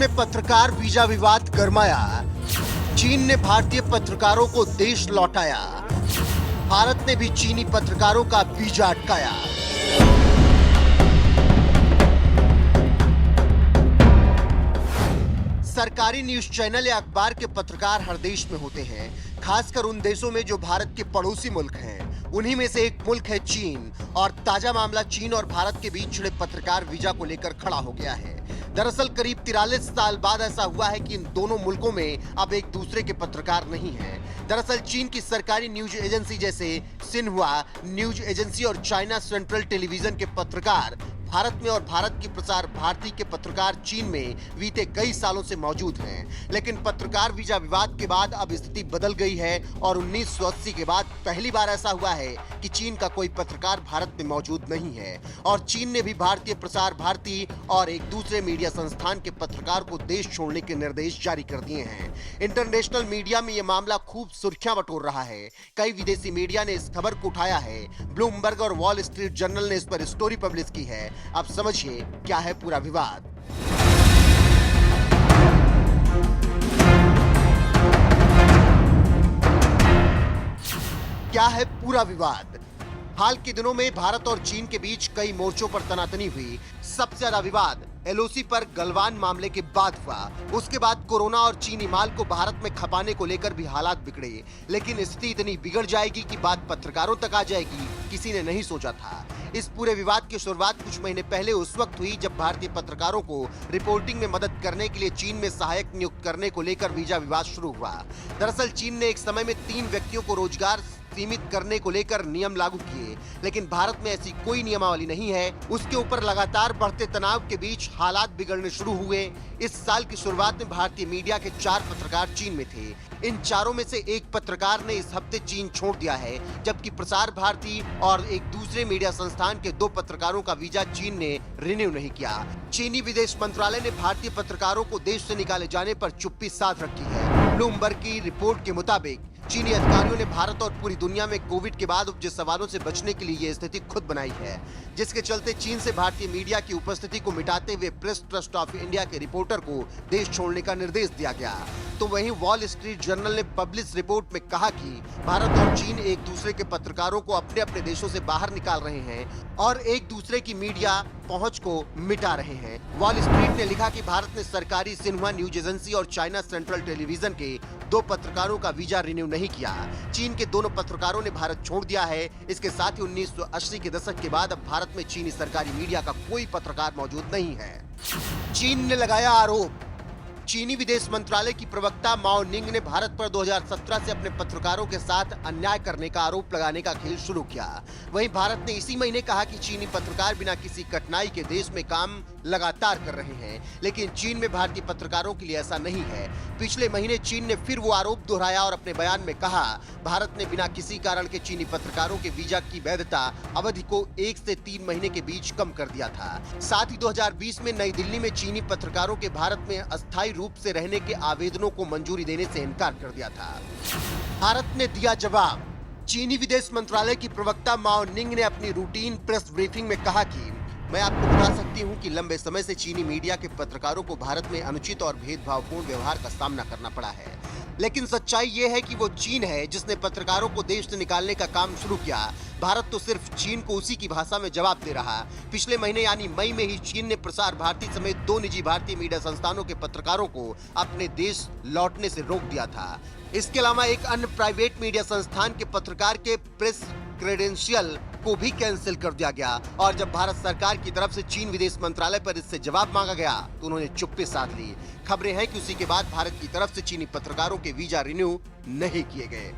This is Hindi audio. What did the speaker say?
में पत्रकार वीजा विवाद गरमाया। चीन ने भारतीय पत्रकारों को देश लौटाया। भारत ने भी चीनी पत्रकारों का वीजा अटकाया। सरकारी न्यूज चैनल या अखबार के पत्रकार हर देश में होते हैं, खासकर उन देशों में जो भारत के पड़ोसी मुल्क हैं। उन्हीं में से एक मुल्क है चीन, और ताजा मामला चीन और भारत के बीच छिड़े पत्रकार वीजा को लेकर खड़ा हो गया है। दरअसल करीब 43 साल बाद ऐसा हुआ है कि इन दोनों मुल्कों में अब एक दूसरे के पत्रकार नहीं हैं। दरअसल चीन की सरकारी न्यूज एजेंसी जैसे सिन्हुआ न्यूज एजेंसी और चाइना सेंट्रल टेलीविजन के पत्रकार भारत में और भारत की प्रसार भारती के पत्रकार चीन में बीते कई सालों से मौजूद हैं। लेकिन पत्रकार वीजा विवाद के बाद अब स्थिति बदल गई है और 1980 के बाद पहली बार ऐसा हुआ है कि चीन का कोई पत्रकार भारत में मौजूद नहीं है और चीन ने भी भारतीय प्रसार भारती और एक दूसरे मीडिया संस्थान के पत्रकार को देश छोड़ने के निर्देश जारी कर दिए हैं। इंटरनेशनल मीडिया में यह मामला खूब सुर्खियां बटोर रहा है। कई विदेशी मीडिया ने इस खबर को उठाया है। ब्लूमबर्ग और वॉल स्ट्रीट जर्नल ने इस पर स्टोरी पब्लिश की है। अब समझिए क्या है पूरा विवाद। क्या है पूरा विवाद? हाल के दिनों में भारत और चीन के बीच कई मोर्चों पर तनातनी हुई। सबसे ज्यादा विवाद एलओसी पर गलवान मामले के बाद हुआ। उसके बाद कोरोना और चीनी माल को भारत में खपाने को लेकर भी हालात बिगड़े। लेकिन स्थिति इतनी बिगड़ जाएगी कि बात पत्रकारों तक आ जाएगी, किसी ने नहीं सोचा था। इस पूरे विवाद की शुरुआत कुछ महीने पहले उस वक्त हुई जब भारतीय पत्रकारों को रिपोर्टिंग में मदद करने के लिए चीन में सहायक नियुक्त करने को लेकर वीजा विवाद शुरू हुआ। दरअसल चीन ने एक समय में 3 व्यक्तियों को रोजगार सीमित करने को लेकर नियम लागू किए, लेकिन भारत में ऐसी कोई नियमावली नहीं है। उसके ऊपर लगातार बढ़ते तनाव के बीच हालात बिगड़ने शुरू हुए। इस साल की शुरुआत में भारतीय मीडिया के 4 पत्रकार चीन में थे। इन चारों में से एक पत्रकार ने इस हफ्ते चीन छोड़ दिया है, जबकि प्रसार भारती और एक दूसरे मीडिया संस्थान के 2 पत्रकारों का वीजा चीन ने रिन्यू नहीं किया। चीनी विदेश मंत्रालय ने भारतीय पत्रकारों को देश से निकाले जाने पर चुप्पी साध रखी है। ब्लूमबर्ग की रिपोर्ट के मुताबिक चीनी अधिकारियों ने भारत और पूरी दुनिया में कोविड के बाद उपजे सवालों से बचने के लिए ये स्थिति खुद बनाई है, जिसके चलते चीन से भारतीय मीडिया की उपस्थिति को मिटाते हुए प्रेस ट्रस्ट ऑफ इंडिया के रिपोर्टर को देश छोड़ने का निर्देश दिया गया। तो वहीं वॉल स्ट्रीट जर्नल ने पब्लिश रिपोर्ट में कहा कि भारत और चीन एक दूसरे के पत्रकारों को अपने अपने देशों से बाहर निकाल रहे हैं और एक दूसरे की मीडिया पहुंच को मिटा रहे हैं। वॉल स्ट्रीट ने लिखा कि भारत ने सरकारी सिन्हुआ न्यूज एजेंसी और चाइना सेंट्रल टेलीविजन के 2 पत्रकारों का वीजा रिन्यू नहीं किया। चीन के दोनों पत्रकारों ने भारत छोड़ दिया है। इसके साथ ही 1980 के दशक के बाद अब भारत में चीनी सरकारी मीडिया का कोई पत्रकार मौजूद नहीं है। चीन ने लगाया आरोप। चीनी विदेश मंत्रालय की प्रवक्ता माओ निंग ने भारत पर 2017 से अपने पत्रकारों के साथ अन्याय करने का आरोप लगाने का खेल शुरू किया। वहीं भारत ने इसी महीने कहा कि चीनी पत्रकार बिना किसी कठिनाई के देश में काम लगातार कर रहे हैं, लेकिन चीन में भारतीय पत्रकारों के लिए ऐसा नहीं है। पिछले महीने चीन ने फिर वो आरोप दोहराया और अपने बयान में कहा, भारत ने बिना किसी कारण के चीनी पत्रकारों के वीजा की वैधता अवधि को 1 से 3 महीने के बीच कम कर दिया था। साथ ही 2020 में नई दिल्ली में चीनी पत्रकारों के भारत में अस्थायी रूप से रहने के आवेदनों को मंजूरी देने से इनकार कर दिया था। भारत ने दिया जवाब। चीनी विदेश मंत्रालय की प्रवक्ता माओ निंग ने अपनी रूटीन प्रेस ब्रीफिंग में कहा कि मैं आपको बता सकती हूं कि लंबे समय से चीनी मीडिया के पत्रकारों को भारत में अनुचित और भेदभावपूर्ण व्यवहार का सामना करना पड़ा है, लेकिन सच्चाई ये है कि वो चीन है जिसने पत्रकारों को देश से निकालने का काम शुरू किया। भारत तो सिर्फ चीन को उसी की भाषा में जवाब दे रहा। पिछले महीने यानी मई में ही चीन ने प्रसार भारती समेत 2 निजी भारतीय मीडिया संस्थानों के पत्रकारों को अपने देश लौटने से रोक दिया था। इसके अलावा एक अन्य प्राइवेट मीडिया संस्थान के पत्रकार के प्रेस क्रेडेंशियल को भी कैंसिल कर दिया गया और जब भारत सरकार की तरफ से चीन विदेश मंत्रालय पर इससे जवाब मांगा गया तो उन्होंने चुप्पी साध ली। खबरें हैं कि उसी के बाद भारत की तरफ से चीनी पत्रकारों के वीजा रिन्यू नहीं किए गए।